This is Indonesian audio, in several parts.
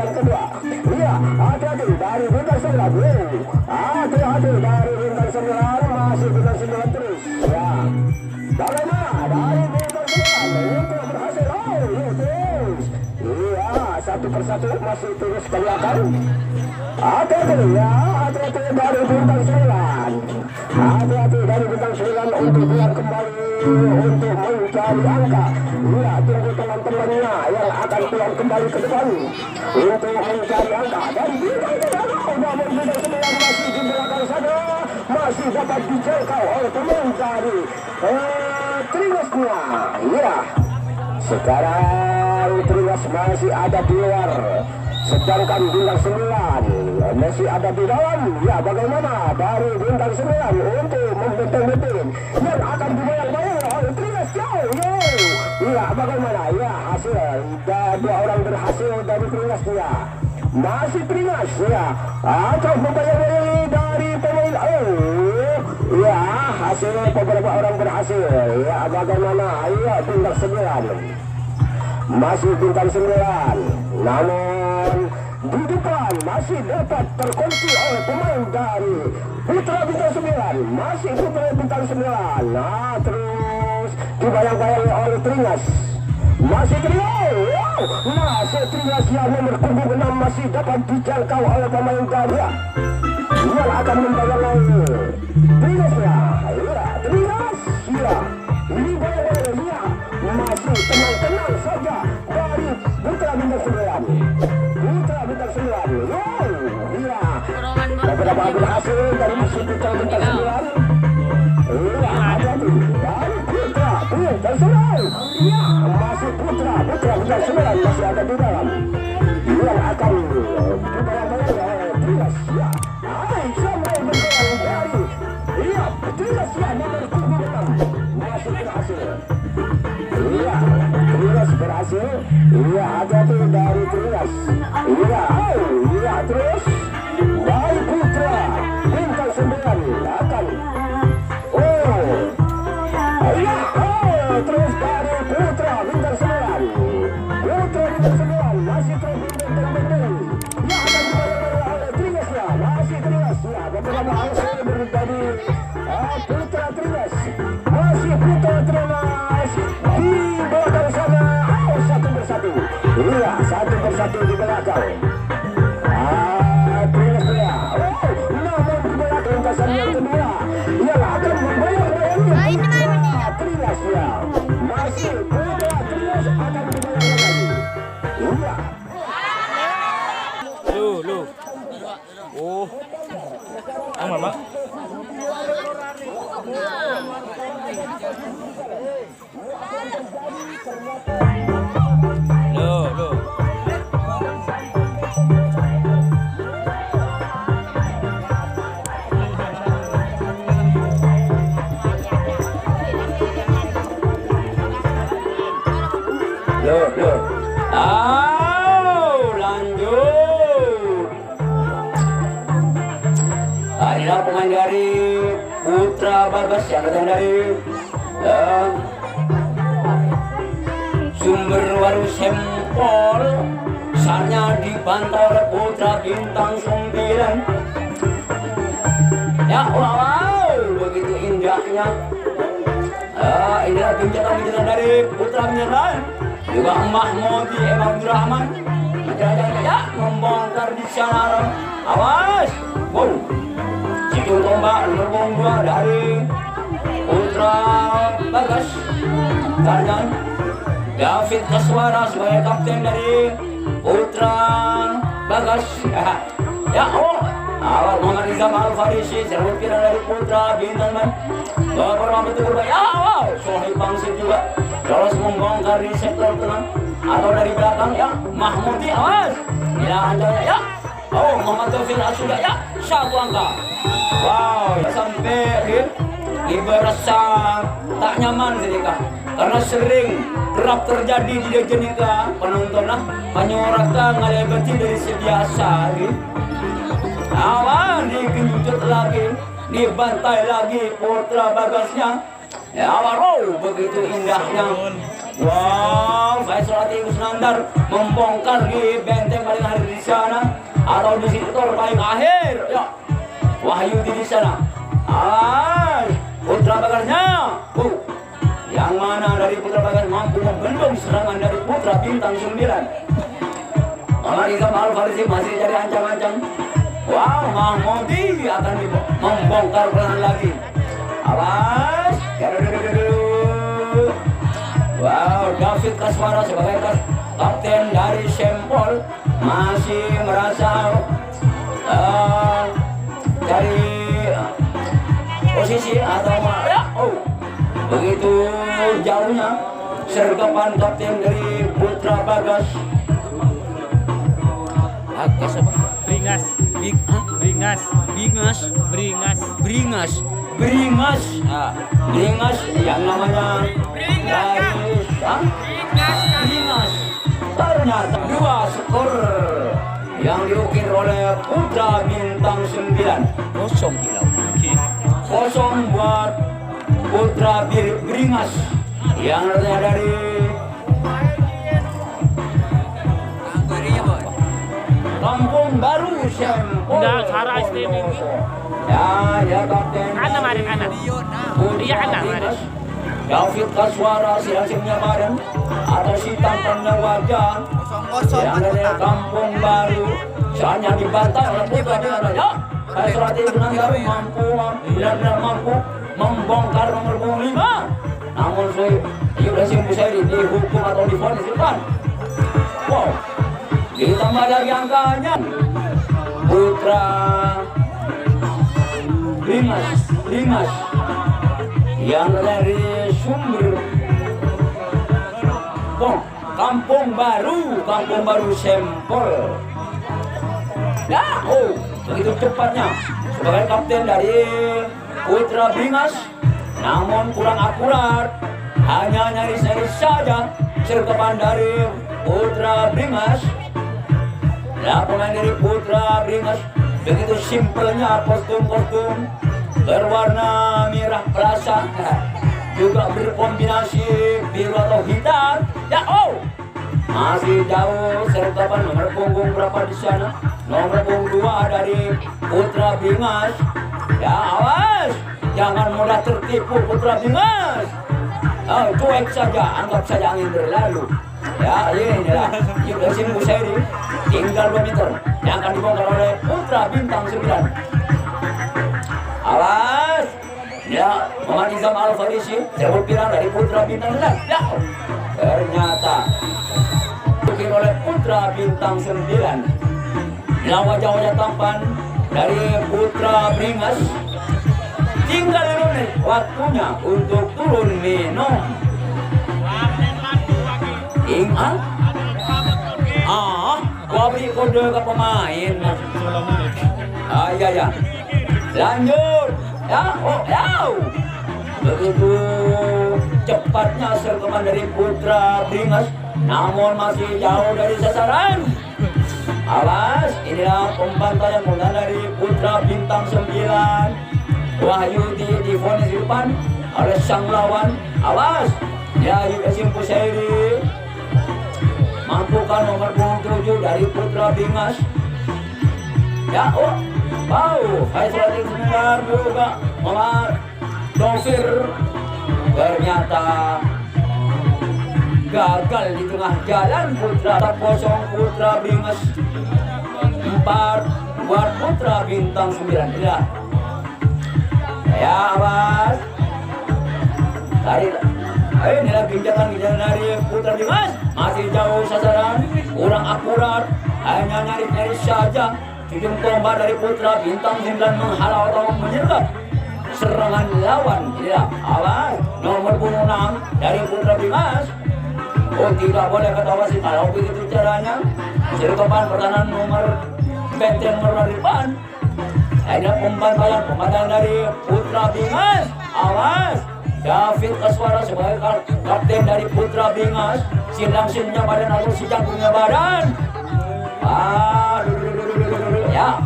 yang kedua. Iya, hati-hati dari bintang 9. Hati-hati dari bintang 9, masih bintang 9 terus. Ya, bagaimana dari bintang 9 untuk berhasil? Oh, terus. Iya, satu persatu masih terus kelihatan. Hati-hati ya, hati-hati dari bintang 9. Hati-hati dari bintang 9 untuk biar kembali untuk mencari angka. Iya, tunggu teman-temannya yang akan pulang kembali ke depan untuk mencari angka. Dari bintang 9, namun bintang 9 masih di belakang sana, masih dapat dijangkau oleh pemain dari Tringasnya. Iya, sekarang Tringas masih ada di luar, sedangkan bintang 9 masih ada di dalam. Ya, bagaimana dari bintang 9 untuk membenteng-benteng yang akan dibayang-bayang oleh Tringas jauh. Iya, bagaimana? Ya, hasil dua orang berhasil dari Tringas ya. Masih Tringas ya, atau membayang-bayangi dari pemain. Ya, hasil beberapa orang berhasil. Ya, bagaimana? Ya, bintang 9 masih bintang 9, namun di depan masih dapat terkunci oleh pemain dari Putra bintang 9. Masih Putra bintang 9. Nah, terus dibayang-bayangi oleh Tringas. Masih Tringas. Masih Tringas yang nomor punggung 6 masih dapat dijangkau oleh pemain dari yang akan membayangi Tringas ya. Iya, Tringas ya. Ini bayang-bayang ya. Masih tenang-tenang saja dari Putra bintang 9. Putra bintang 9. Iya. Beberapa berhasil dari musuh Putra bintang 9. Iya, hati-hati dari Putra bintang 9. Iya, masih Putra bintang 9 masih ada di dalam. Yang akan dibayang-bayang oleh Tringas ya. Sampai berjalan dari iya, Tringas ya nomor 6 masih berhasil. Iya, Tringas berhasil. Iya, hati-hati dari Tringas. Iya, iya, terus dari Putra bintang 9 akan iya, terus dari Putra bintang 9. Putra bintang 9 masih terus benteng-benteng. Ya, akan dibayang oleh Tringas ya. Masih Tringas ya. Beberapa hasil dari Putra Tringas. Masih Putra Tringas di belakang sana. Satu persatu. Iya, satu persatu di belakang. Tringas ya. Namun di belakang lintasan yang kedua yang akan membayang-bayangi Tringas ya. Masih Putra Tringas akan dibayang-bayangi. Iya. Lu. Oh. Mama. Lu. Lanjut. Inilah pemain dari Putra Bagas yang datang dari Sumber Waru Sempol. Misalnya dipantau oleh Putra bintang 9. Ya, wow, begitu indahnya. Inilah pinjatan dari Putra Menyerang. Juga Mahmudi Abdurrahman. Ya, membongkar di sana. Awas, wow. Cincin tombak nomor punggung 2 dari Putra Bagas. Karyan David Kaswara sebagai kapten dari Putra Bagas. Ya, awal Muhammad Rizam Al-Farisi serbu kira dari Putra Bintang 9. Beberapa betul ya, wow, Sohib Bangsit juga terus membongkar di sektor tengah atau dari belakang ya. Mahmudi, awas. Bila andanya ya. Muhammad Taufik sudah ya. Satu angka. Wow, sampai ibaratnya tak nyaman ketika karena sering kerap terjadi di jenika penonton menyuarakan ngalebati dari sebiasa awan digenjut lagi, dibantai lagi Putra Bagasnya. Ya, wow, begitu indahnya Wow, Faisal Ati Kusnandar membongkar di benteng paling akhir di sana atau di sektor paling akhir. Ya, Wahyu di sana. Putra Bagasnya. Yang mana dari Putra Bagas mampu membendung serangan dari Putra Bintang 9. Muhammad Izam Al-Farisi masih jadi ancang-ancang. Wow, Mahmudi akan membongkar perlahan lagi. Awas. Wow, David Kaswara sebagai kapten dari Sempol masih merasa dari posisi atau begitu jauhnya sergapan kapten dari Putra Bagas. Bagas apa? Beringas. Beringas. Beringas yang namanya Beringas. Ternyata 2 skor yang diukir oleh Putra Bintang 9. Kosong hilau. Kosong buat Putra Beringas yang artinya dari Kampung Baru Sempol. Enggak, cara STB ini. Ya kapten. Ana marin ana. Iya ana marin. David Kaswara silang-silangnya badan atau si tampannya wajah yang dari Kampung Baru soalnya dibantah oleh Putra Bintang. Ya, Faisal Ati Kusnandar benar-benar mampu membongkar nomor 5. Namun Ibrahim Busairi dihukum atau divonis depan. Wow, ditambah dari angkanya Putra Beringas yang dari sumber Kampung Baru Sempol. Ya, begitu cepatnya sebagai kapten dari Putra Beringas, namun kurang akurat, hanya nyaris-nyaris saja sergapan dari Putra Beringas. Ya, pemain dari Putra Beringas begitu simpelnya kostum berwarna merah perasa, juga berkombinasi biru atau hitam. Ya, masih jauh sergapan nomor punggung berapa di sana? Nomor punggung 2 dari Putra Beringas. Ya, awas, jangan mudah tertipu Putra Beringas. Cuek saja, anggap saja angin berlalu. Ya, inilah Ibrahim Busairi, tinggal 2 meter yang akan dibongkar oleh Putra Bintang 9. Awas, ya, Muhammad Izam Al-Farisi sebut pirang dari Putra Bintang 9. Ya, ternyata diukir oleh Putra Bintang 9. Inilah wajah-wajah tampan dari Putra Beringas. Tinggal 5 menit waktunya untuk turun minum. Ingat? Gua beri kode ke pemain. Iya. Lanjut. Ya. Begitu cepatnya sergapan dari Putra Beringas, namun masih jauh dari sasaran. Awas, inilah pembantaian mudah dari Putra Bintang 9. Wahyu divonis di depan oleh sang lawan. Awas, ya Ibrahim Busairi mampukan nomor 7 dari Putra Beringas. Ya, Faisal Ati Kusnandar juga Muhammad Dovir ternyata gagal di tengah jalan. Putra kosong Putra Beringas, 4 buat Putra Bintang 9. Ya, awas. Inilah ginjatan dari Putra Beringas, masih jauh sasaran, kurang akurat, hanya nyaris-nyaris saja. Ujung tombak dari Putra Bintang 9 menghalau atau menyergap serangan lawan. Inilah awas, nomor 6 dari Putra Beringas. Tidak boleh kata wasit kalau begitu caranya. Sergapan pertahanan nomor benteng nomor depan. Ada pembantaian dari Putra Beringas. Awas, David Kaswara sebagai kapten dari Putra Beringas, silang-silangnya badan atau si jangkungnya badan. Ya,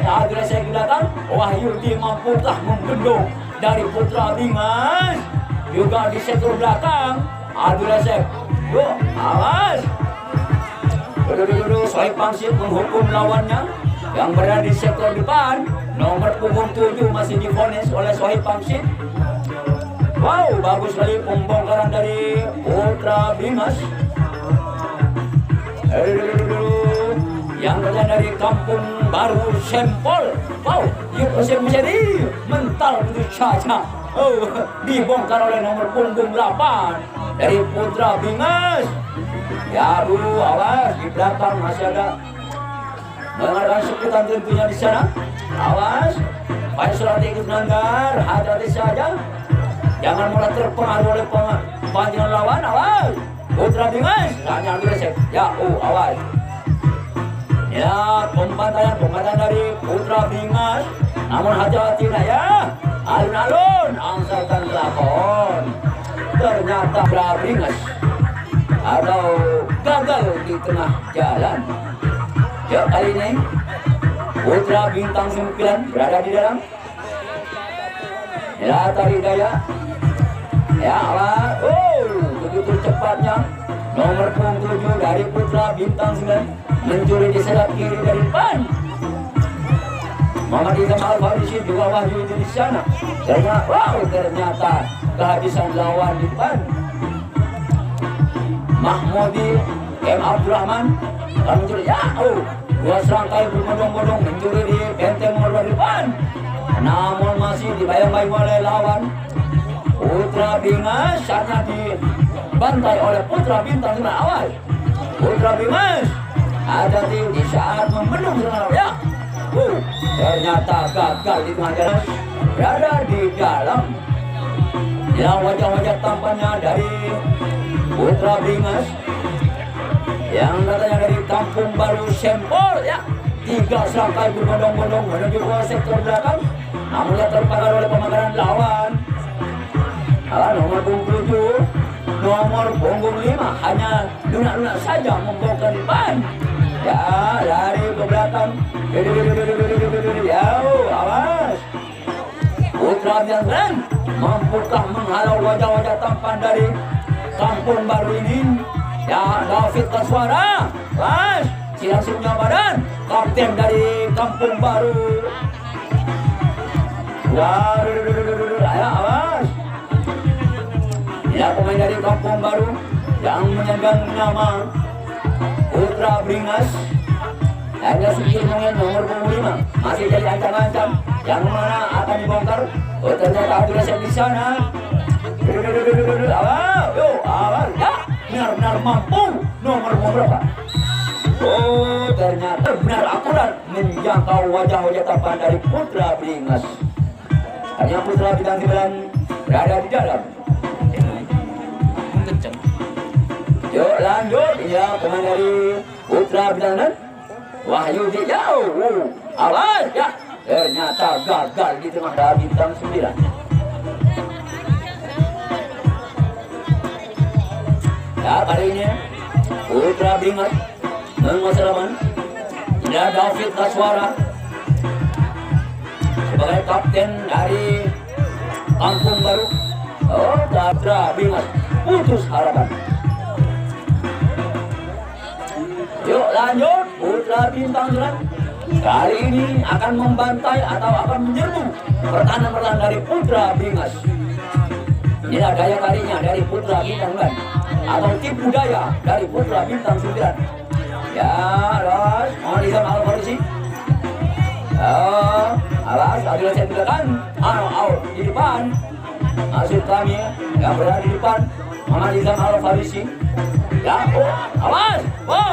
akhirnya saya kelihatan Wahyu mampukah membendung dari Putra Beringas. Juga di sektor belakang Abdul Rasek. Yuk, awas. Dulu Sohib Pangsit menghukum lawannya yang berada di sektor depan. Nomor punggung 7 masih divonis oleh Sohib Pangsit. Wow, bagus sekali pembongkaran dari Putra Bingas. Yang berada dari Kampung Baru Sempol. Wow, yuk menjadi mental begitu saja. Oh, dibongkar oleh nomor punggung 8 dari Putra Bingas. Ya Bu, awas di belakang masih ada mengadakan sekitar tentunya di sana. Awas, Pak Surati ikut melanggar, hati-hati saja. Jangan mulai terpengaruh oleh panjangan lawan. Awas, Putra Bingas, tanya agresif. Ya, awas. Ya, pembantaian dari Putra Bingas. Namun hati-hati lah ya. Alun-alun, angsalkan lakon. Ternyata Putra Bingas atau gagal di tengah jalan. Ya, kali ini Putra Bintang 9 berada di dalam. Ya, tarik daya. Ya, awas. Begitu cepatnya nomor punggung 7 dari Putra Bintang 9 mencuri di sayap kiri dari depan. Muhammad Izam Al-Farisi juga wahyu itu di sana. Ternyata kehabisan lawan di depan. Mahmudi M. Abdurrahman akan mencuri. Dua serangkai berbondong-bondong mencuri di benteng nomor depan. Namun masih dibayang-bayang oleh lawan. Putra Bingas saatnya dibantai oleh Putra Bintang 9. Awal Putra Bingas ada di saat membendung serangan. Ya, ternyata gagal di tengah jalan, berada di dalam. Inilah wajah-wajah tampannya dari Putra Bingas yang datangnya dari Kampung Baru Sempol. Ya, 3 serangkai berbondong-bondong menuju ke sektor belakang, namun terpengaruh oleh pemakaran lawan. Nomor punggung 7, nomor punggung 5 hanya lunak-lunak saja membongkar depan. Ya, lari ke belakang. Ya, awas. Putra Bingas mampukah menghalau wajah-wajah tampan dari Kampung Baru ini? Ya, David Kaswara, pas silang punya badan, kapten dari Kampung Baru. Ya, awas. Ya, pemain dari Kampung Baru yang menyandang nama Putra Bingas. Hanya sedikit mungkin nomor punggung 5 masih jadi ancam-ancam yang mana akan dibongkar. Ternyata Abdul Rasek di sana. Awal, ya, benar-benar mampu. Nomor berapa? Ternyata benar akurat menjangkau wajah-wajah tampan dari Putra Bingas. Hanya Putra Bintang 9 berada di dalam. Kenceng. Yuk lanjut, ya pemain dari Putra Bintang 9 Wahyu di jauh. Awas, ya, ternyata gagal di tengah dari Bintang 9. Ya, kali ini Putra Bingas menguasai lawan. Ya, David Kaswara sebagai kapten dari Kampung Baru. Putra Bingas putus harapan. Yuk lanjut, Putra Bintang 9 kali ini akan membantai atau akan menyerbu pertahanan dari Putra Bingas. Inilah daya tarinya dari Putra Bintang 9 atau tipu daya dari Putra Bintang 9. Ya, alas, mohon izin Al-Farisi. Alas, Abdul Rasek di belakang, out di depan. Maksud kami yang berada di depan, Muhammad Izam Al-Farisi. Ya, awas.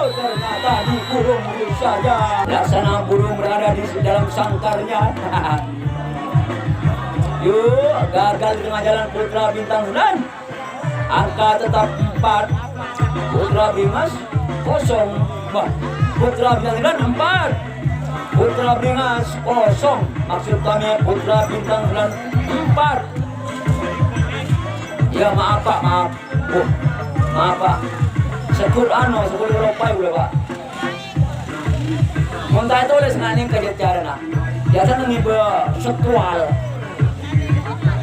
Ternyata dikurung begitu saja. Laksana burung berada di dalam sangkarnya. Yuk, gagal di tengah jalan Putra Bintang 9. Angka tetap 4. Putra Bingas 0. Putra Bintang 9 4. Putra Bingas 0. Maksud kami Putra Bintang 9 4. Ya, maaf Pak, maaf. Maaf Pak. Sekul Eropa boleh Pak. Muntah itu oleh senganing kejajaran lah. Biasa ngibe sektual.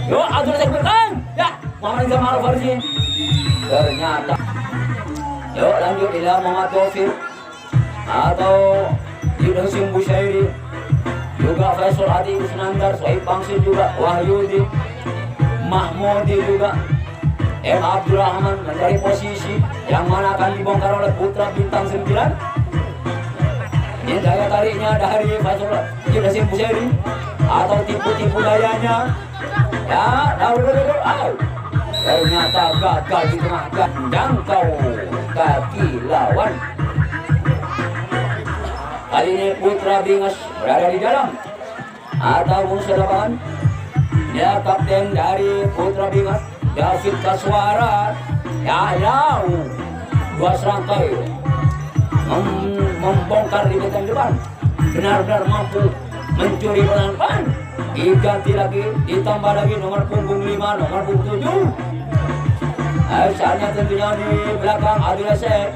Yo, Abdul Rasek berkan. Ya, Muhammad Izam Al-Farisi. Ternyata. Yuk lanjut ila Muhammad Taufik atau Yudhasim Bushairi, juga Faisal Adi Usnandar, Sohaib Bangsi juga, Wahyudi Mahmudi juga, M. Abdurrahman mencari posisi yang mana akan dibongkar oleh putra bintang 9. Ini daya tariknya dari Faisal Yudhasim Bushairi atau tipu-tipu dayanya. Ya, ternyata gagal di tengah jangkau kaki lawan. Kali ini Putra Bringas berada di dalam atau musuh lapangan. Ya, kapten dari Putra Bringas David Kaswara. Ya, jauh dua serangkai membongkar di bagian depan. Benar-benar mampu mencuri pelan-pelan. Diganti lagi, ditambah lagi nomor punggung 5, nomor punggung 7. Saatnya tentunya di belakang Adil Asep.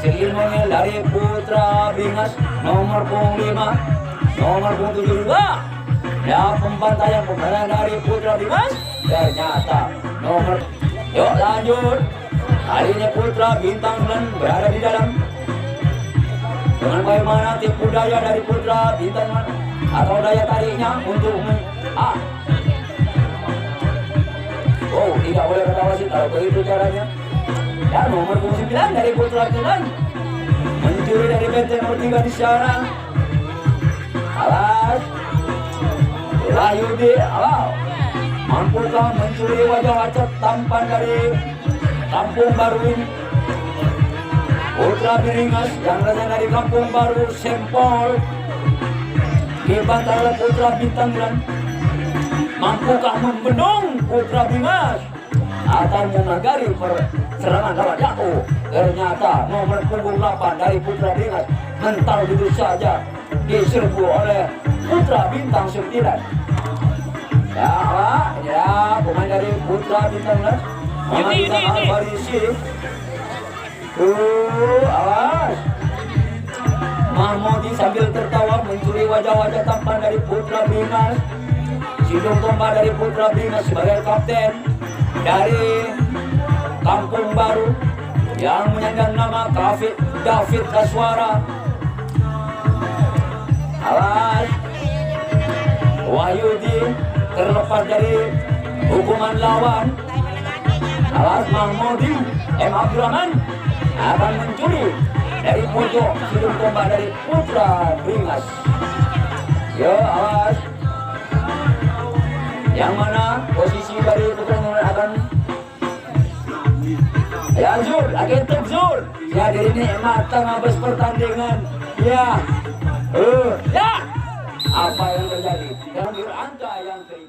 Seilmunya dari Putra Bringas nomor punggung 5, nomor punggung 7 juga. Ya, pembantaian dari Putra Bringas. Ternyata nomor. Yuk lanjut. Kali ini Putra bintang 9 berada di dalam. Dengan bagaimana tipu daya dari Putra bintang 9 atau daya tariknya untuk oh, tidak boleh kata wasit kalau begitu caranya. Ya, nomor 9 dari Putra Bintang mencuri dari benteng nomor 3 di sana. Alas Wahyudi, mampukah mencuri wajah-wajah tampan dari Kampung Baru ini? Putra Bringas yang datang dari Kampung Baru Sempol dibantai oleh Putra Bintang 9. Mampukah membendung Putra Bringas atau menagari serangan lawan? Ya, ternyata nomor punggung 8 dari Putra Bringas mental begitu saja diserbu oleh Putra Bintang 9. Ya, pemain dari Putra Bintang 9 Muhammad Al-Farisi. Awas Mahmudi sambil tertawa mencuri wajah-wajah tampan dari Putra Bringas. Sidung tombak dari Putra Bringas sebagai kapten dari Kampung Baru yang menyandang nama David Kaswara. Awas Wahyudi terlepas dari hukuman lawan. Awas Mahmudi M. Abdurrahman akan mencuri dari pojok sidung tombak dari Putra Bringas. Yo, awas. Yang mana posisi dari Putra Bringas akan. Ya, Zul, agentuk Zul. Ya, diri ini matang habis pertandingan. Ya. Ya. Apa yang terjadi? Dan angka yang terjadi.